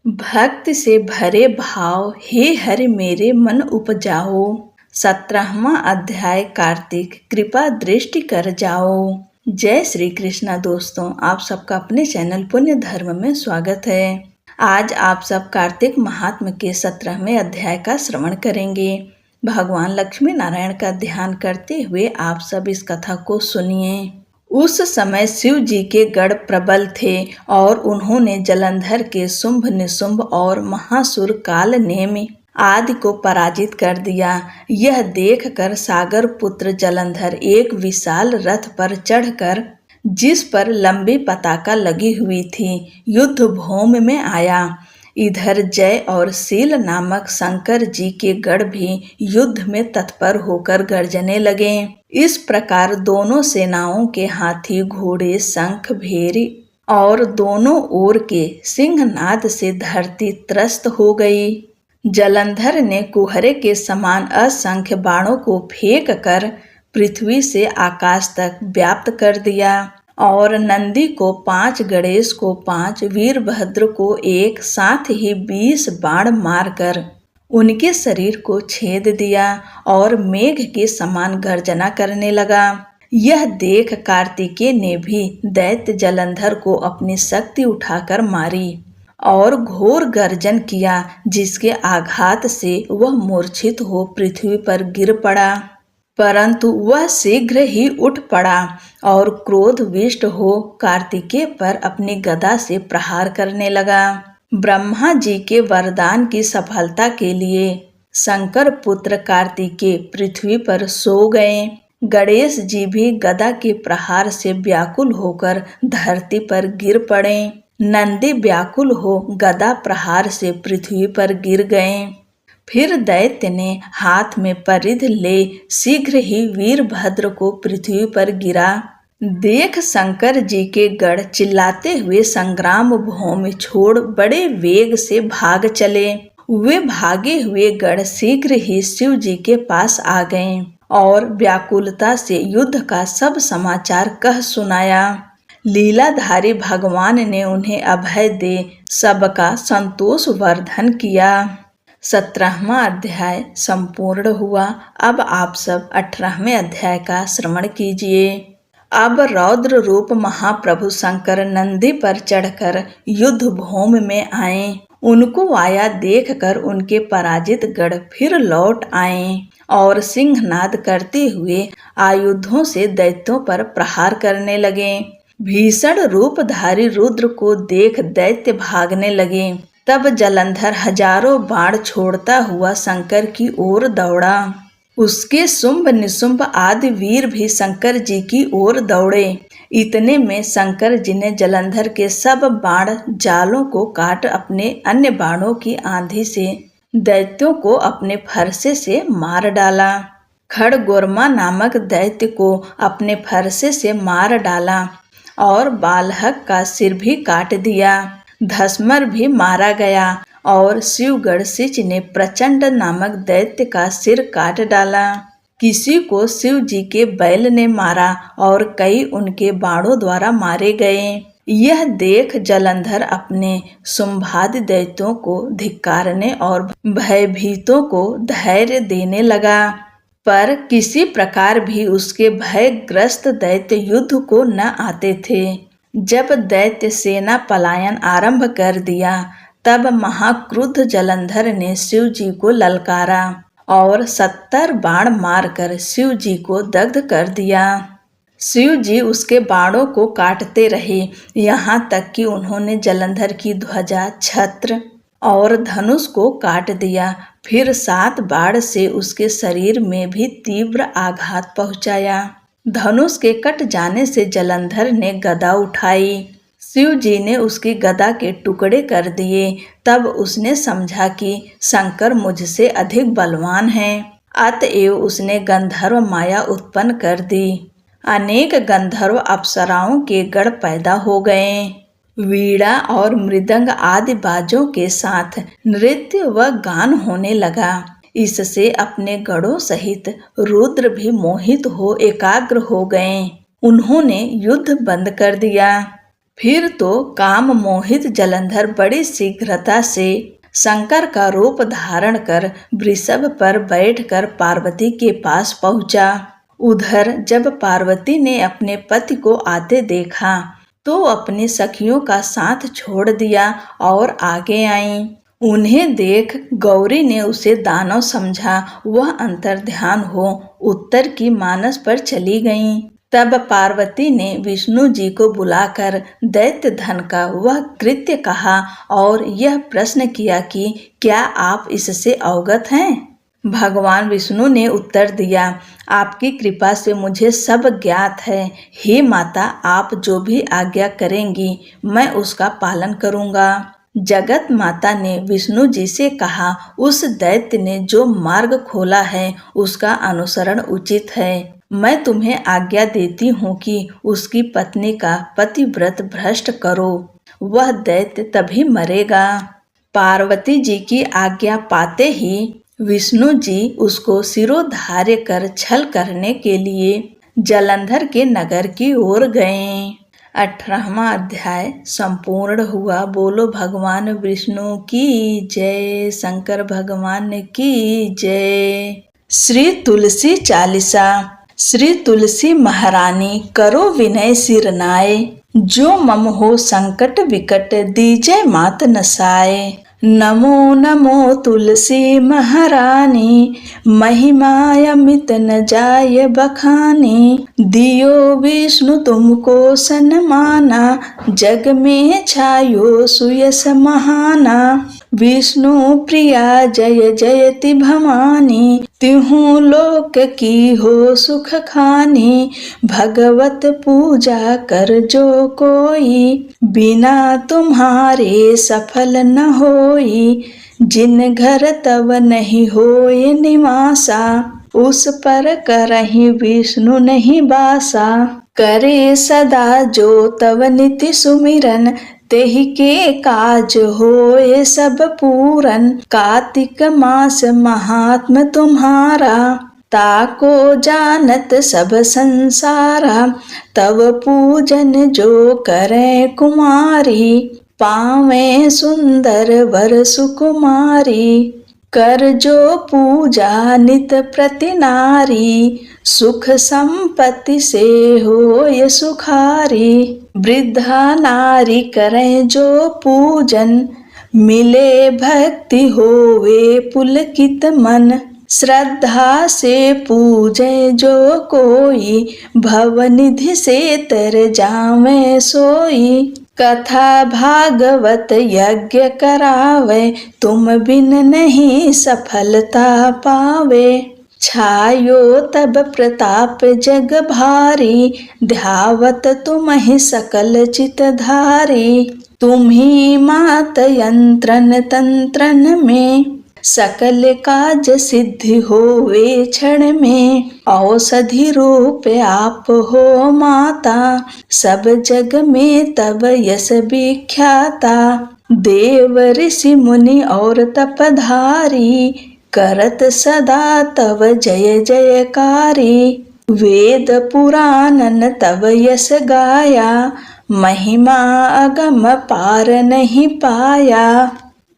भक्ति से भरे भाव हे हरि मेरे मन उपजाओ। 17वां अध्याय कार्तिक कृपा दृष्टि कर जाओ। जय श्री कृष्णा। दोस्तों, आप सबका अपने चैनल पुण्य धर्म में स्वागत है। आज आप सब कार्तिक महात्म के 17वें अध्याय का श्रवण करेंगे। भगवान लक्ष्मी नारायण का ध्यान करते हुए आप सब इस कथा को सुनिए। उस समय शिव जी के गढ़ प्रबल थे और उन्होंने जलंधर के शुंभ निशुंभ और महासुर काल नेमि आदि को पराजित कर दिया। यह देखकर सागर पुत्र जलंधर एक विशाल रथ पर चढ़कर, जिस पर लंबी पताका लगी हुई थी, युद्ध भूमि में आया। इधर जय और शील नामक शंकर जी के गढ़ भी युद्ध में तत्पर होकर गर्जने लगे। इस प्रकार दोनों सेनाओं के हाथी, घोड़े, शंख, भेरी और दोनों ओर के सिंहनाद से धरती त्रस्त हो गई। जलंधर ने कुहरे के समान असंख्य बाणों को फेंक कर पृथ्वी से आकाश तक व्याप्त कर दिया और नंदी को 5, गणेश को 5, वीरभद्र को 1, साथ ही 20 बाण मारकर उनके शरीर को छेद दिया और मेघ के समान गर्जना करने लगा। यह देख कार्तिकेय ने भी दैत्य जलंधर को अपनी शक्ति उठाकर मारी और घोर गर्जन किया, जिसके आघात से वह मूर्छित हो पृथ्वी पर गिर पड़ा। परंतु वह शीघ्र ही उठ पड़ा और क्रोधविष्ट हो कार्तिकेय पर अपनी गदा से प्रहार करने लगा। ब्रह्मा जी के वरदान की सफलता के लिए शंकर पुत्र कार्तिकेय पृथ्वी पर सो गए। गणेश जी भी गदा के प्रहार से व्याकुल होकर धरती पर गिर पड़े। नंदी व्याकुल हो गदा प्रहार से पृथ्वी पर गिर गए। फिर दैत्य ने हाथ में परिध ले शीघ्र ही वीरभद्र को पृथ्वी पर गिरा। देख शंकर जी के गढ़ चिल्लाते हुए संग्राम भूमि छोड़ बड़े वेग से भाग चले। वे भागे हुए गढ़ शीघ्र ही शिव जी के पास आ गए और व्याकुलता से युद्ध का सब समाचार कह सुनाया। लीलाधारी भगवान ने उन्हें अभय दे सबका संतोष वर्धन किया। 17वां अध्याय संपूर्ण हुआ। अब आप सब 18वें अध्याय का श्रवण कीजिए। अब रौद्र रूप महाप्रभु शंकर नंदी पर चढ़कर युद्ध भूमि में आए। उनको आया देखकर उनके पराजित गढ़ फिर लौट आए और सिंहनाद करते हुए आयुधों से दैत्यों पर प्रहार करने लगे। भीषण रूपधारी रुद्र को देख दैत्य भागने लगे। तब जलंधर हजारों बाण छोड़ता हुआ शंकर की ओर दौड़ा। उसके शुंभ निशुंभ आदि वीर भी शंकर जी की ओर दौड़े। इतने में शंकर जी ने जलंधर के सब बाण जालों को काट अपने अन्य बाणों की आंधी से दैत्यों को अपने फरसे से मार डाला। खड़गोरमा नामक दैत्य को अपने फरसे से मार डाला और बालहक का सिर भी काट दिया। धस्मर भी मारा गया और शिवगढ़ सिच ने प्रचंड नामक दैत्य का सिर काट डाला। किसी को शिव जी के बैल ने मारा और कई उनके बाणों द्वारा मारे गए। यह देख जलंधर अपने शुंभादि दैत्यों को धिक्कारने और भयभीतों को धैर्य देने लगा, पर किसी प्रकार भी उसके भयग्रस्त दैत्य युद्ध को न आते थे। जब दैत्य सेना पलायन आरंभ कर दिया, तब महाक्रुद्ध जलंधर ने शिव जी को ललकारा और 70 बाण मारकर शिव जी को दग्ध कर दिया। शिव जी उसके बाणों को काटते रहे, यहाँ तक कि उन्होंने जलंधर की ध्वजा, छत्र और धनुष को काट दिया। फिर 7 बाण से उसके शरीर में भी तीव्र आघात पहुंचाया। धनुष के कट जाने से जलंधर ने गदा उठाई। शिव जी ने उसकी गदा के टुकड़े कर दिए। तब उसने समझा कि शंकर मुझसे अधिक बलवान हैं। अतएव उसने गंधर्व माया उत्पन्न कर दी। अनेक गंधर्व अप्सराओं के गण पैदा हो गए। वीणा और मृदंग आदि बाजों के साथ नृत्य व गान होने लगा। इससे अपने गणों सहित रुद्र भी मोहित हो एकाग्र हो गए। उन्होंने युद्ध बंद कर दिया। फिर तो काम मोहित जलंधर बड़ी शीघ्रता से शंकर का रूप धारण कर वृषभ पर बैठकर पार्वती के पास पहुंचा। उधर जब पार्वती ने अपने पति को आते देखा तो अपनी सखियों का साथ छोड़ दिया और आगे आईं। उन्हें देख गौरी ने उसे दानव समझा। वह अंतर्ध्यान हो उत्तर की मानस पर चली गईं। तब पार्वती ने विष्णु जी को बुलाकर दैत्य धन का वह कृत्य कहा और यह प्रश्न किया कि क्या आप इससे अवगत हैं? भगवान विष्णु ने उत्तर दिया, आपकी कृपा से मुझे सब ज्ञात है। हे माता, आप जो भी आज्ञा करेंगी मैं उसका पालन करूंगा। जगत माता ने विष्णु जी से कहा, उस दैत्य ने जो मार्ग खोला है उसका अनुसरण उचित है। मैं तुम्हें आज्ञा देती हूँ कि उसकी पत्नी का पतिव्रत भ्रष्ट करो, वह दैत्य तभी मरेगा। पार्वती जी की आज्ञा पाते ही विष्णु जी उसको सिरोधार्य कर छल करने के लिए जलंधर के नगर की ओर गए। 18वां अध्याय संपूर्ण हुआ। बोलो भगवान विष्णु की जय, शंकर भगवान की जय। श्री तुलसी चालीसा। श्री तुलसी महारानी करो विनय सिर नाय, जो मम हो संकट विकट दीजय मात नसाए। नमो नमो तुलसी महारानी, महिमा अमित न जाय बखानी। दियो विष्णु तुमको सन्माना, जग में छायो सुयस महाना। विष्णु प्रिया जय जयति भवानी, तिहु लोक की हो सुख खानी। भगवत पूजा कर जो कोई, बिना तुम्हारे सफल न होई। जिन घर तब नहीं होए निवासा, उस पर करहि विष्णु नहीं बासा। करे सदा जो तव निति सुमिरन, तेहि के काज होए सब पूरन। कार्तिक मास महात्म तुम्हारा, ताको जानत सब संसारा। तव पूजन जो करे कुमारी, पावे सुंदर वर सुकुमारी। कर जो पूजा नित प्रति नारी, सुख संपत्ति से होय सुखारी। वृद्धा नारी करें जो पूजन, मिले भक्ति होवे पुलकित मन। श्रद्धा से पूजे जो कोई, भवनिधि से तर जावे सोई। कथा भागवत यज्ञ करावे, तुम बिन नहीं सफलता पावे। छायो तब प्रताप जग भारी, ध्यावत तुमहि सकल चितधारी। तुम्ही मात यंत्रन तंत्रन में, सकल काज सिद्धि होवे क्षण में। औषधि रूप आप हो माता, सब जग में तब यश विख्याता। देव ऋषि मुनि और तपधारी, करत सदा तव जय जयकारी। वेद पुराणन तव यश गाया, महिमा अगम पार नहीं पाया।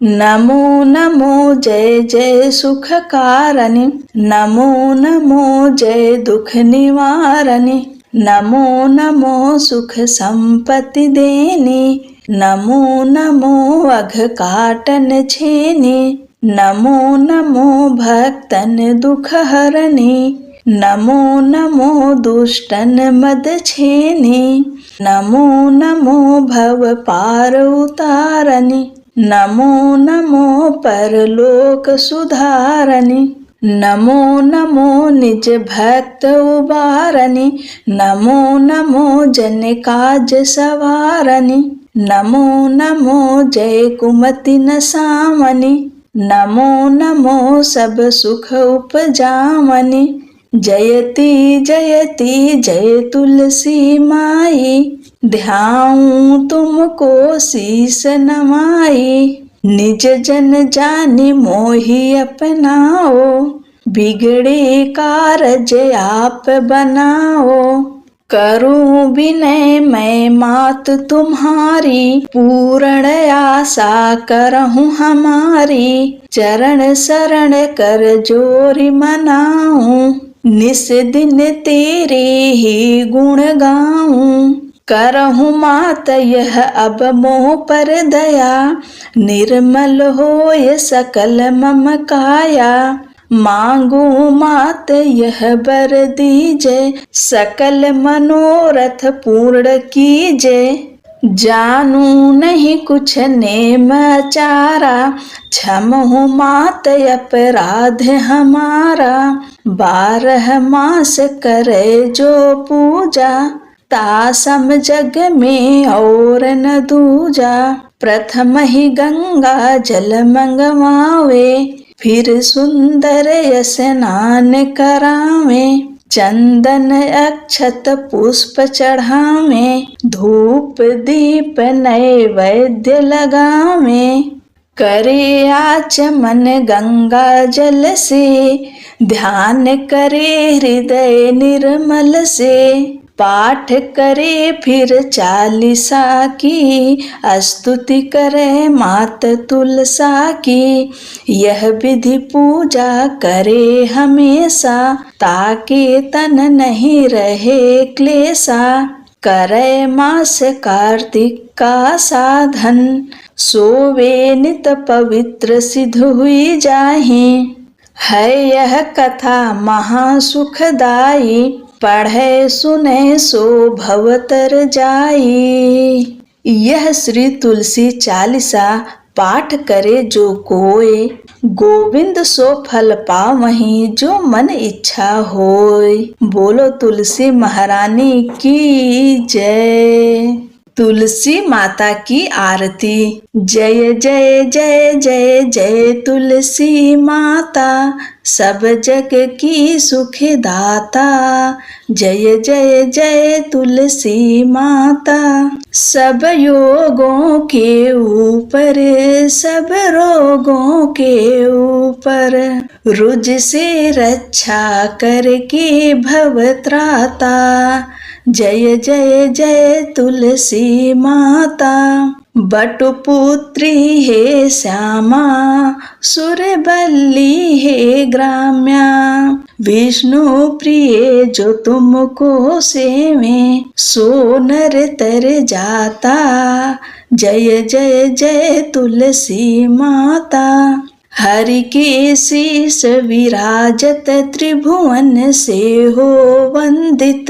नमो नमो जय जय सुख कारणी, नमो नमो जय दुख निवारणी। नमो नमो सुख संपत्ति देनी, नमो नमो अघ काटन छेनी। नमो नमो भक्तन दुख हरणी, नमो नमो दुष्टन मद छेनी। नमो नमो भव पार उतारणी, नमो नमो परलोक सुधारणी। नमो नमो निज भक्त उबारणी, नमो नमो जन काज सवारणी। नमो नमो जय कुमति नसामनी, नमो नमो सब सुख उपजामनी। जयति जयति जय तुलसी माई, ध्याऊं तुमको शीस नमाई। निज जन जानि मोहि अपनाओ, बिगड़े कारज आप बनाओ। करूं विनय मैं मात तुम्हारी, पूर्ण आशा करहूं हमारी। चरण शरण कर जोरी मनाऊं, निस दिन तेरे ही गुण गाऊं। करहूं मात यह अब मोह पर दया, निर्मल होय सकल मम काया। मांगू मात यह बर दीजे, सकल मनोरथ पूर्ण कीजे। जानू नहीं कुछ नेम चारा, क्षमहु मात अपराध हमारा। 12 मास करे जो पूजा, ता सम जग में और न दूजा। प्रथम ही गंगा जल मंगवावे, फिर सुंदर स्नान करावे। चंदन अक्षत पुष्प चढ़ावे, धूप दीप नैवेद्य लगावे। करे आचमन गंगा जल से, ध्यान करे हृदय निर्मल से। पाठ करे फिर 40 की, स्तुति करे मात तुलसा की। यह विधि पूजा करे हमेशा, ताकि तन नहीं रहे क्लेशा। करे मास कार्तिक का साधन, सोवे नित पवित्र सिद्ध हुई जाहि। है यह कथा महासुखदाई, पढ़े सुने सो भवतर जाई। यह श्री तुलसी चालीसा पाठ करे जो कोय, गोविंद सो फल पावहीं जो मन इच्छा होय। बोलो तुलसी महारानी की जय। तुलसी माता की आरती। जय जय जय जय जय तुलसी माता, सब जग की सुखदाता। जय जय जय तुलसी माता, सब योगों के ऊपर, सब रोगों के ऊपर। रुज से रक्षा करके भवत्राता। जय जय जय तुलसी माता। बटुपुत्री हे श्यामा, सुरबल्ली हे ग्राम्या। विष्णु प्रिय जो तुमको सेवे, सो नर तर जाता। जय जय जय तुलसी माता। हरि के शीस विराजत, त्रिभुवन से हो वंदित।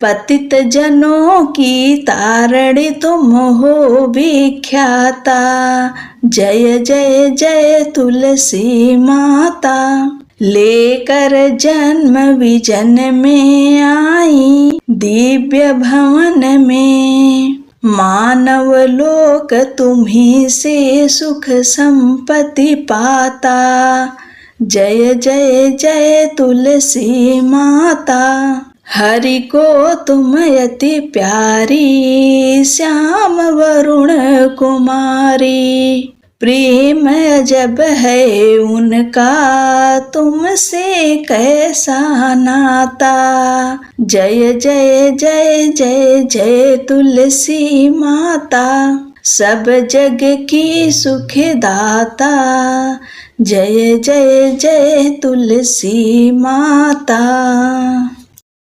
पतित जनों की तारणी तुम हो विख्याता। जय जय जय तुलसी माता। लेकर जन्म विजन में आई, दिव्य भवन में। मानव लोक तुम्ही से सुख संपत्ति पाता। जय जय जय तुलसी माता। हरि को तुम अति प्यारी, श्याम वरुण कुमारी। प्रेम जब है उनका, तुमसे कैसा नाता। जय जय जय जय जय तुलसी माता, सब जग की सुखदाता। जय जय जय तुलसी माता।